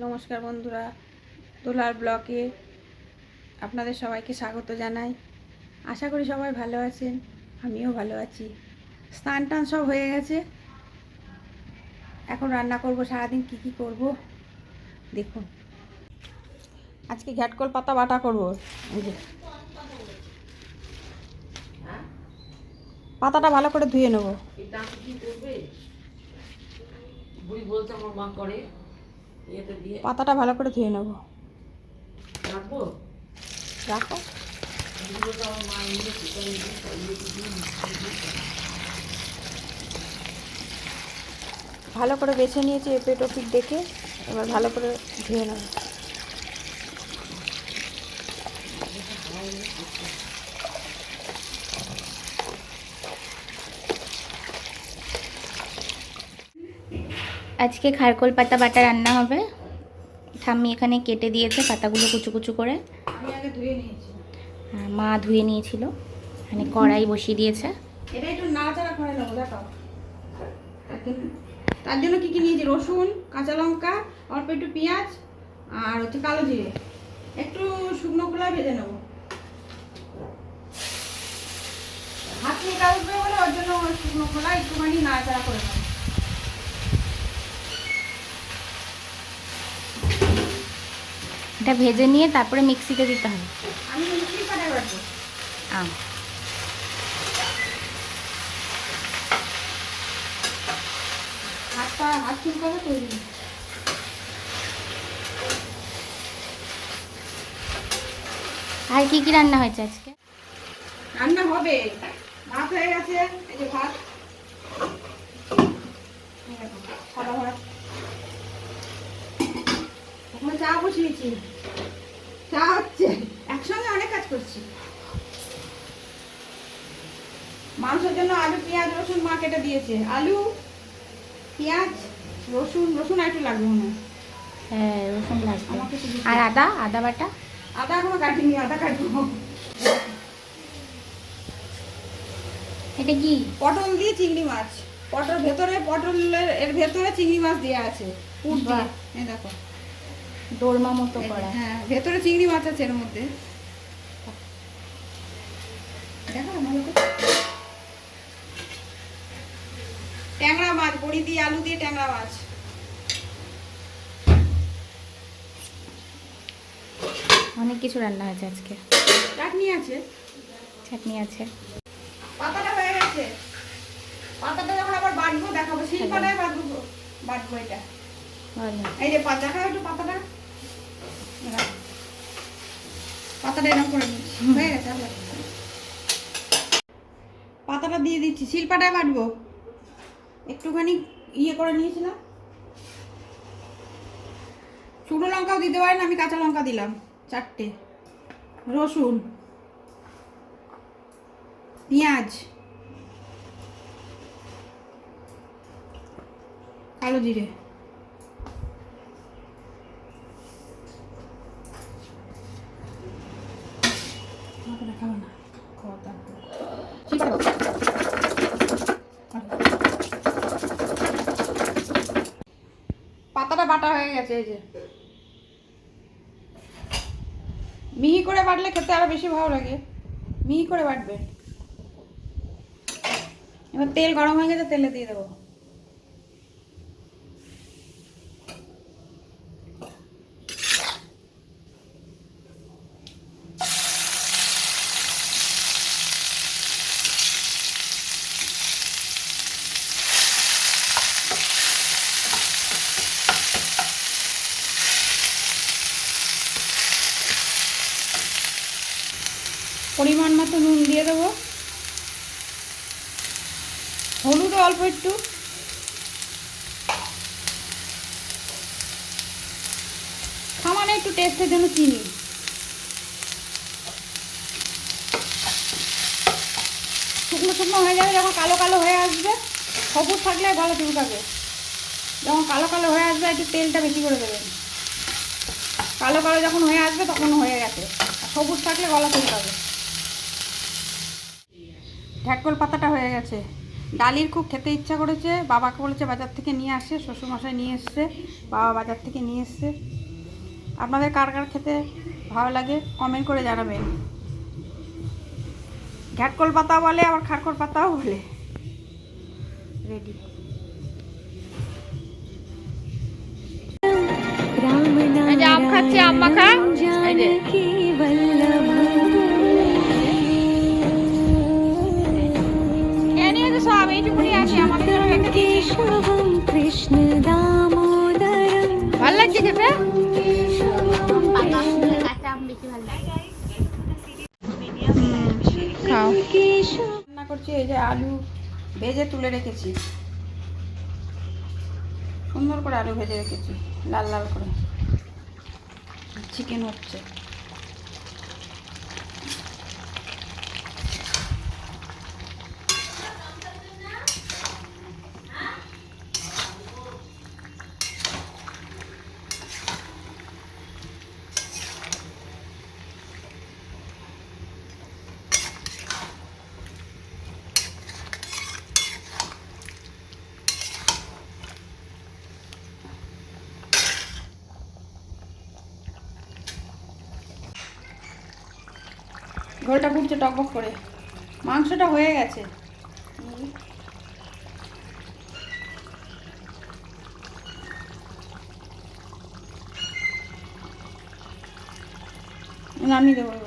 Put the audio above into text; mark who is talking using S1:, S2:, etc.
S1: নমস্কার বন্ধুরা, দোলার ব্লকে আপনাদের সবাইকে স্বাগত জানাই। আশা করি সবাই ভালো আছেন, আমিও ভালো আছি। স্নান টান সব হয়ে গেছে, এখন রান্না করব। সারাদিন কি করব দেখুন। আজকে ঘ্যাটকল পাতা বাটা করব। এই যে পাতাটা ভালো করে ধুয়ে নেব। পাতাটা ভালো করে ধুয়ে নেব। রাখো। ভালো করে বেছে নিয়েছি এপিঠ ওপিঠ দেখে, এবার ভালো করে ধুয়ে নেব।
S2: আজকে খারকোল পাতা বাটা রান্না হবে। ঠাম্মি এখানে কেটে দিয়েছে পাতাগুলো কুচু কুচু করে।
S1: আমি আগে ধুয়ে নিয়েছি।
S2: মা ধুয়ে নিয়েছিল। এখানে কড়াই বসিয়ে দিয়েছে।
S1: এটা একটু নাড়াচাড়া করে নেবো, দেখো। তার জন্য কি নিয়েছি? রসুন, কাঁচা লঙ্কা, অল্প একটু পেঁয়াজ আর হচ্ছে কালো জিরে, একটু শুকনো খোলায় ভেজে নেবো। হাত নিয়ে কাটবে বলে ওর জন্য শুকনো খোলা একটুখানি নাড়াচাড়া করে নেবো।
S2: এটা ভেজে নিয়ে তারপরে মিক্সিতে দিতে হবে।
S1: আমি মিক্সি কাটাই বাটবো। হাত চুলকাবে তৈরি।
S2: আর কি কি রান্না হয়েছে আজকে?
S1: রান্না হবে, ভাত হয়ে গেছে। এই যে ভাত, সাদা ভাত। ওখানে চা বসিয়েছি, চা হচ্ছে। একসঙ্গে অনেক কাজ করছি। মাংসের জন্য আলু, পেঁয়াজ, রসুন মা কেটে দিয়েছে। আলু, পেঁয়াজ, রসুন আর একটু লাগবে মনে হয়।
S2: হ্যাঁ, রসুন লাগবে। আর আদা বাটা?
S1: আদা এখনো কাটিনি, আদা কাটবো।
S2: এটা কি?
S1: পটল দিয়ে চিংড়ি মাছ। পটলের ভেতরে চিংড়ি মাছ দেওয়া আছে। এই দেখো,
S2: দোরমা মতো করা।
S1: হ্যাঁ, ভেতরে চিংড়ি মাছ আছে এর মধ্যে। দেখো ভালো করে। ট্যাংরা মাছ, বড়ি দিয়ে আলু দিয়ে ট্যাংরা মাছ।
S2: অনেক কিছু রান্না হয়েছে আজকে।
S1: চাটনি আছে। পাতাটা হয়ে গেছে। পাতাটা যখন আবার বাটবো দেখাবো। শিলপাটায় বাটবো এটা। এই যে দেখাও একটু পাতাটা। পাতাটা এরকম করে দিচ্ছি। হয়ে গেছে। পাতাটা দিয়ে দিচ্ছি, শিলপাটায় বাটবো। একটুখানি করে নিয়েছিলাম। শুকনো লঙ্কাও দিতে পারেন, আমি কাঁচা লঙ্কা দিলাম 4টে। রসুন, পেঁয়াজ, কালো জিরে। দেখাবো না, পাতাটা বাটা হয়ে গেছে। এই যে মিহি করে বাটলে খেতে আরো বেশি ভালো লাগে। মিহি করে বাটবে। এবার তেল গরম হয়ে গেছে, তেলে দিয়ে দেবো। পরিমাণ মতো নুন দিয়ে দেবো, হলুদও অল্প একটু, সামান্য একটু টেস্টের জন্য চিনি। শুকনো শুকনো হয়ে যাবে, যখন কালো কালো হয়ে আসবে, সবুজ থাকলে গলা চুলকাবে। যখন কালো কালো হয়ে আসবে একটু তেলটা বেশি করে দেবেন। কালো কালো যখন হয়ে আসবে তখন হয়ে গেছে। আর সবুজ থাকলে গলা চুলকাবে। ঢ্যাকল পাতাটা হয়ে গেছে। ডালির খুব খেতে ইচ্ছা করেছে, বাবাকে বলেছে বাজার থেকে নিয়ে আসে, শ্বশুরমশাই নিয়ে এসছে, বাবা বাজার থেকে নিয়ে এসছে। আপনাদের কার কার খেতে ভালো লাগে কমেন্ট করে জানাবেন। ঘ্যাটকল পাতাও বলে, আবার খারকল পাতাও বলে। রেডি। এই যে আম খাচ্ছে, আম মাখা। এই যে খেয়ে নিয়েছে সব, এইটুকুনি আছে আমাদের জন্য রেখে দিয়েছি। ভালো লাগছে খেতে। খাও। রান্না করছি, এই যে আলু ভেজে তুলে রেখেছি, সুন্দর করে আলু ভেজে রেখেছি লাল লাল করে। চিকেন হচ্ছে। ঝোলটা ফুটছে টকবক করে, মাংসটা হয়ে গেছে। নামিয়ে দেবো।